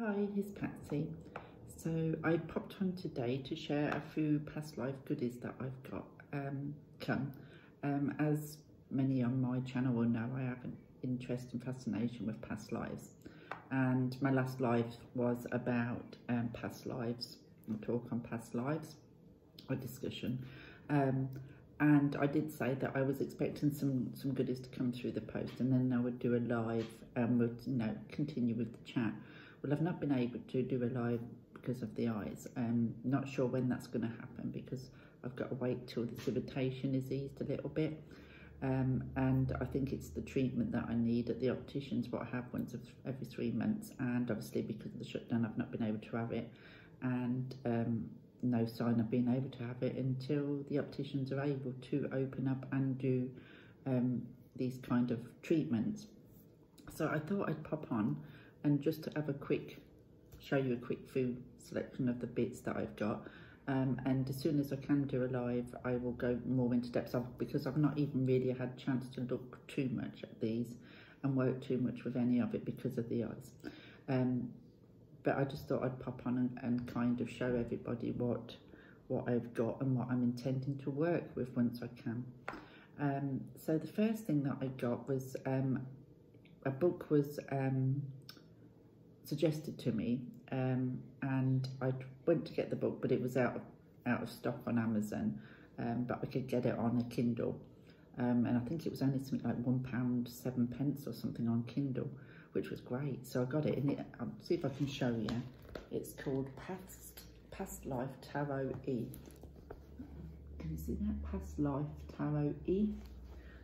Hi, it's Patsy. So I popped on today to share a few past life goodies that I've got as many on my channel will know, I have an interest and fascination with past lives, and my last life was about past lives, a talk on past lives, or discussion, and I did say that I was expecting some goodies to come through the post, and then I would do a live and would continue with the chat. Well, I've not been able to do a live because of the eyes. Not sure when that's going to happen because I've got to wait till this irritation is eased a little bit. And I think it's the treatment that I need at the opticians, what I have once every 3 months. And obviously because of the shutdown, I've not been able to have it. And no sign of being able to have it until the opticians are able to open up and do these kind of treatments. So I thought I'd pop on and just to have show you a quick few selection of the bits that I've got. And as soon as I can do a live, I will go more into depth because I've not even really had a chance to look too much at these and work too much with any of it because of the eyes. But I just thought I'd pop on and kind of show everybody what I've got and what I'm intending to work with once I can. So the first thing that I got was a book was suggested to me, and I went to get the book, but it was out of stock on Amazon, but I could get it on a Kindle, and I think it was only something like £1.07 or something on Kindle, which was great. So I got it, and I'll see if I can show you. It's called Past Life Tarot E. Can you see that? Past Life Tarot E.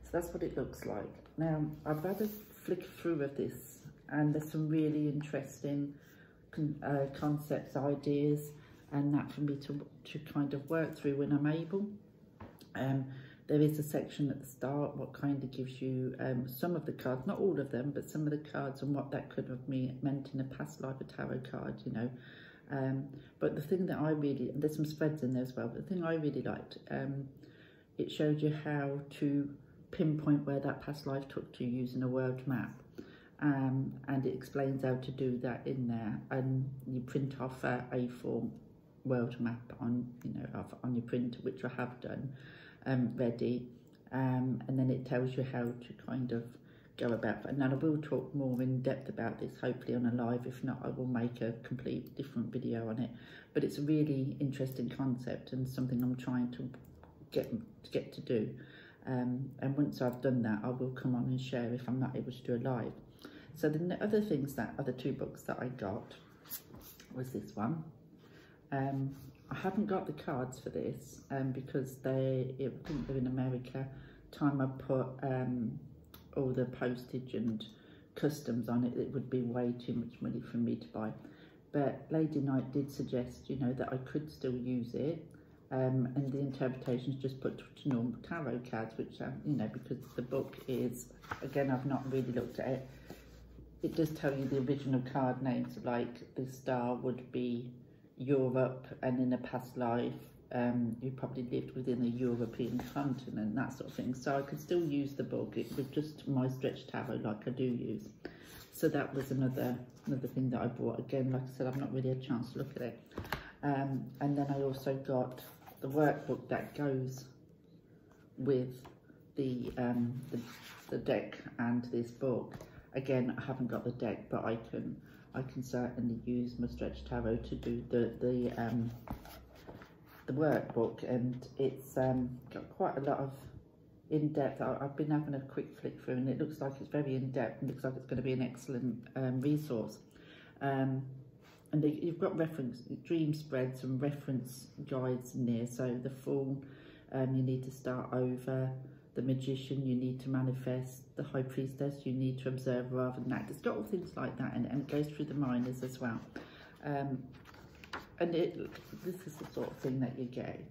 So that's what it looks like. Now I've had a flick through of this, and there's some really interesting concepts, ideas, and that for me to kind of work through when I'm able. There is a section at the start what kind of gives you some of the cards, not all of them, but some of the cards and what that could have meant in a past life, a tarot card, you know. But the thing that I really, there's some spreads in there as well, but the thing I really liked, it showed you how to pinpoint where that past life took to using a world map. And it explains how to do that in there, and you print off a A4 world map on on your printer, which I have done ready, and then it tells you how to kind of go about it. And I will talk more in depth about this hopefully on a live. If not, I will make a complete different video on it, but it's a really interesting concept and something I'm trying to get to do, and once I've done that, I will come on and share if I'm not able to do a live. So the other things that are the two books that I got was this one. I haven't got the cards for this because I think they're in America. Time I put all the postage and customs on it, it would be way too much money for me to buy. But Lady Knight did suggest, that I could still use it, and the interpretations just put to normal tarot cards, which because the book is, again, I've not really looked at it. It does tell you the original card names, like the star would be Europe, and in a past life you probably lived within a European continent, that sort of thing. So I could still use the book, it was just my stretch tarot like I do use. So that was another thing that I bought. Again, like I said, I've not really had a chance to look at it. And then I also got the workbook that goes with the deck and this book. Again, I haven't got the deck, but I can certainly use my stretch tarot to do the workbook, and it's got quite a lot of in-depth. I've been having a quick flick through, and it looks like it's very in-depth, and looks like it's going to be an excellent resource. And you've got reference dream spreads and reference guides in there. So the Fool, you need to start over. The Magician, you need to manifest. The High Priestess, you need to observe rather than act. It's got all things like that, and it goes through the minors as well. And this is the sort of thing that you get.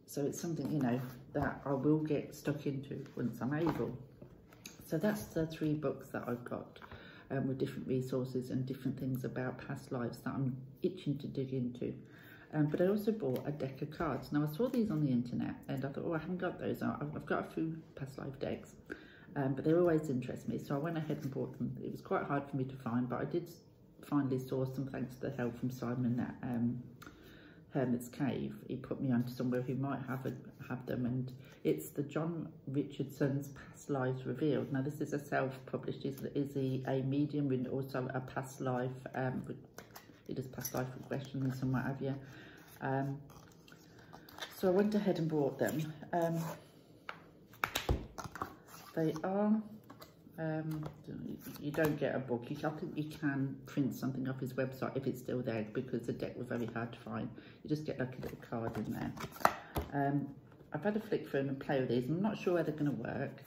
So it's something, that I will get stuck into once I'm able. So that's the 3 books that I've got, with different resources and different things about past lives that I'm itching to dig into. But I also bought a deck of cards. Now I saw these on the internet and I thought, oh, I haven't got those. I've got a few past life decks, but they always interest me. So I went ahead and bought them. It was quite hard for me to find, but I did finally sourced them thanks to the help from Simon at Hermit's Cave. He put me onto somewhere who might have them, and it's the John Richardson's Past Lives Revealed. Now this is a self-published, is he a medium and also a past life, it does past life regressions and what have you. So I went ahead and bought them. They are, you don't get a book. I think you can print something off his website if it's still there, because the deck was very hard to find. You just get like a little card in there. I've had a flick through and play with these. I'm not sure where they're going to work,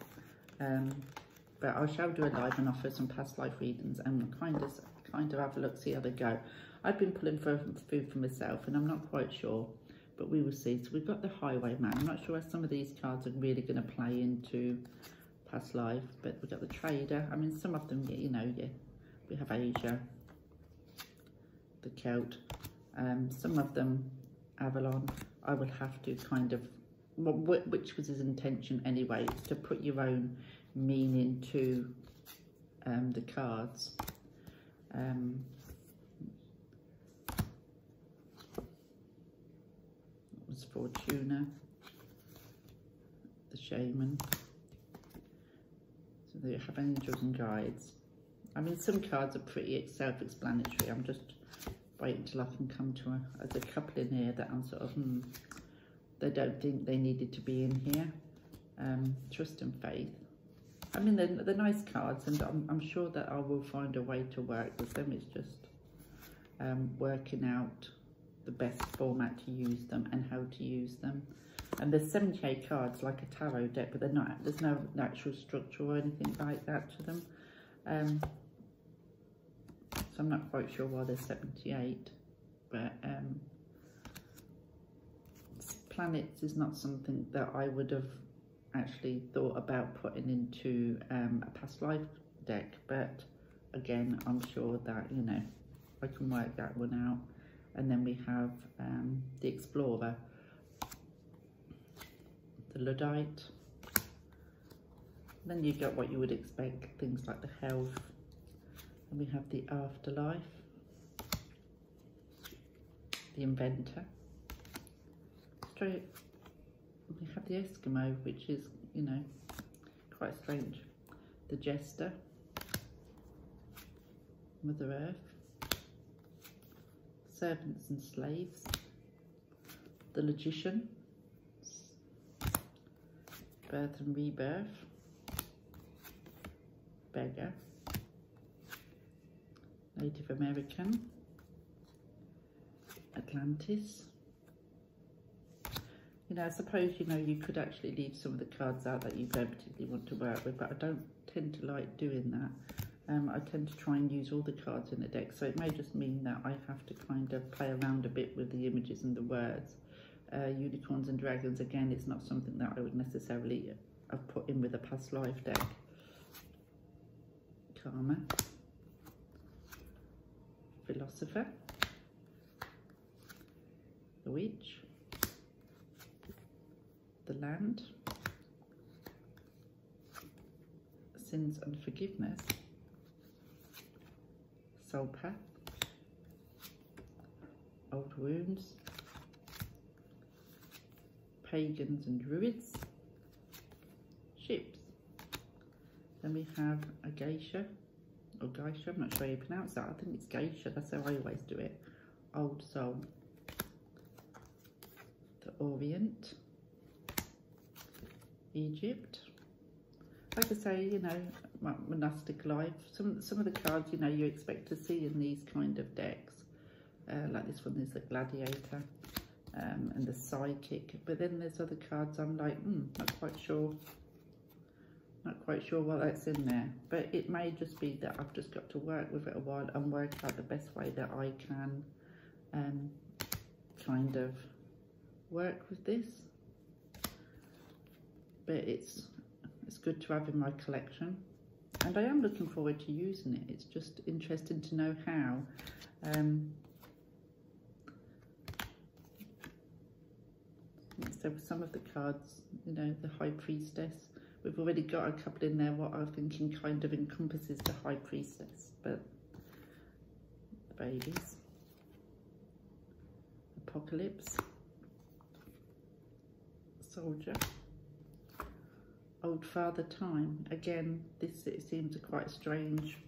but I shall do a live and offer some past life readings and kind of have a look, see how they go. I've been pulling for food for myself and I'm not quite sure, but we will see. So we've got the Highwayman. I'm not sure how some of these cards are really going to play into past life, but we've got the Trader. I mean, some of them, you know, we have Asia, the Celt, some of them Avalon. I will have to kind of, which was his intention anyway, is to put your own meaning to the cards. It was Fortuna, the Shaman. So they have angels and guides. I mean, some cards are pretty self-explanatory. I'm just waiting till I can come to there's a couple in here that I'm sort of, they don't think they needed to be in here. Trust and Faith. I mean, they're nice cards, and I'm sure that I will find a way to work with them. It's just working out the best format to use them and how to use them. And there's 78 cards like a tarot deck, but they're not, there's no actual structure or anything like that to them. So I'm not quite sure why there's 78, but planets is not something that I would have actually thought about putting into a past life deck, but again, I'm sure that, you know, I can work that one out. And then we have the Explorer, the Luddite. Then you've got what you would expect, things like the Health. And we have the Afterlife, the Inventor. Straight, we have the Eskimo, which is, you know, quite strange. The Jester, Mother Earth, Servants and Slaves, the Logician, Birth and Rebirth, Beggar, Native American, Atlantis. You know, I suppose, you know, you could actually leave some of the cards out that you don't particularly want to work with, but I don't tend to like doing that. I tend to try and use all the cards in the deck, so it may just mean that I have to kind of play around a bit with the images and the words. Unicorns and Dragons, again, it's not something that I would necessarily have put in with a past life deck. Karma, Philosopher, the Witch, the Land, Sins and Forgiveness, Soul Path, Old Wounds, Pagans and Druids, Ships. Then we have a Geisha, or Geisha, I'm not sure how you pronounce that. I think it's Geisha, that's how I always do it. Old Soul, the Orient, Egypt. Like I say, you know, monastic life. Some of the cards, you know, you expect to see in these kind of decks. Like this one, there's the Gladiator and the Psychic. But then there's other cards I'm like, not quite sure what that's in there. But it may just be that I've just got to work with it a while and work out the best way that I can kind of work with this. But it's good to have in my collection, and I am looking forward to using it. It's just interesting to know how. So some of the cards, you know, the High Priestess, we've already got a couple in there what I'm thinking kind of encompasses the High Priestess, but babies. Apocalypse. Soldier. Old Father Time. Again, this it seems quite strange.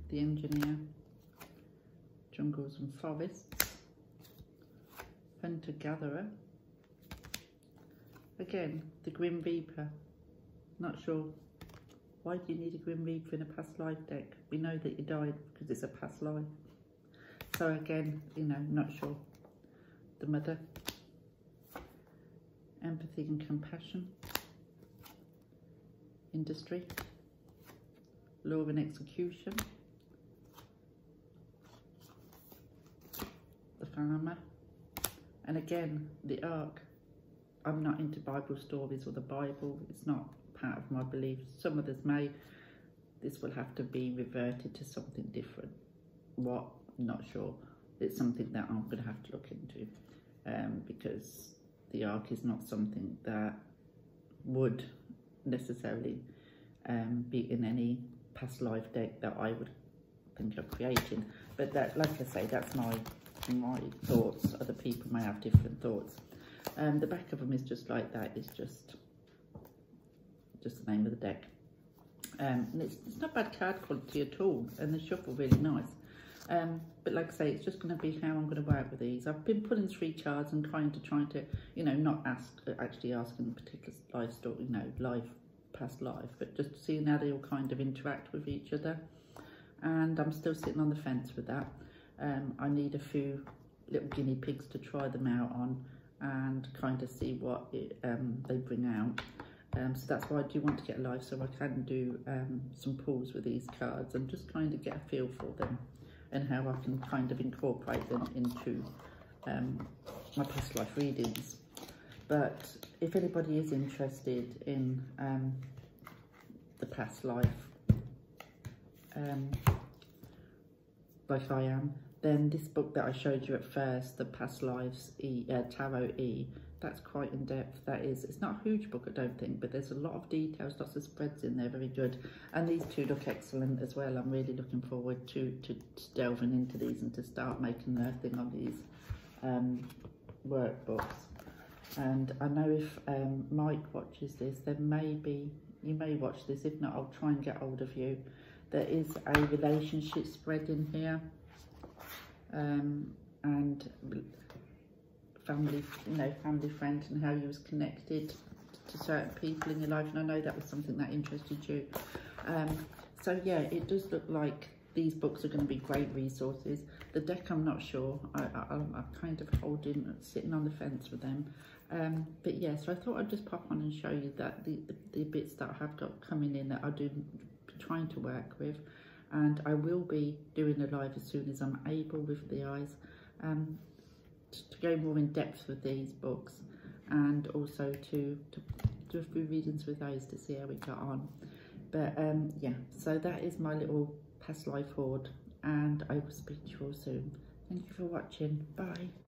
The Engineer. Jungles and Forests. Hunter Gatherer. Again, the Grim Reaper. Not sure. Why do you need a Grim Reaper in a past life deck? We know that you died because it's a past life. So again, you know, not sure. The Mother. Empathy and Compassion. Industry. Law and Execution. The Farmer. And again, the Ark. I'm not into Bible stories or the Bible. It's not part of my beliefs. Some others may. This will have to be reverted to something different. What? Not sure. It's something that I'm going to have to look into, because the Ark is not something that would necessarily be in any past life deck that I would think of creating. But that, like I say, that's my thoughts. Other people may have different thoughts. The back of them is just like that. It's just the name of the deck. And it's not bad card quality at all, and the shuffle really nice. But like I say, it's just going to be how I'm going to work with these. I've been pulling 3 cards and trying to, you know, not actually asking particular life story, you know, past life, but just seeing how they all kind of interact with each other. And I'm still sitting on the fence with that. I need a few little guinea pigs to try them out on and kind of see what they bring out. So that's why I do want to get live, so I can do some pulls with these cards and just kind of get a feel for them and how I can kind of incorporate them into my past life readings. But if anybody is interested in the past life, like I am, then this book that I showed you at first, the Past Lives Tarot E, that's quite in depth. That is, it's not a huge book, I don't think, but there's a lot of details, lots of spreads in there, very good. And these two look excellent as well. I'm really looking forward to delving into these and to start making a thing on these workbooks. And I know if Mike watches this, then maybe you may watch this. If not, I'll try and get hold of you. There is a relationship spread in here. And family, you know, family, friends, and how you was connected to certain people in your life. And I know that was something that interested you. So yeah, it does look like these books are going to be great resources. The deck, I'm not sure. I'm kind of sitting on the fence with them. But yeah, so I thought I'd just pop on and show you that the bits that I have got coming in that I do trying to work with. And I will be doing a live as soon as I'm able with the eyes, to go more in depth with these books, and also to do a few readings with those to see how we got on. But yeah, so that is my little past life hoard, and I will speak to you all soon. Thank you for watching. Bye.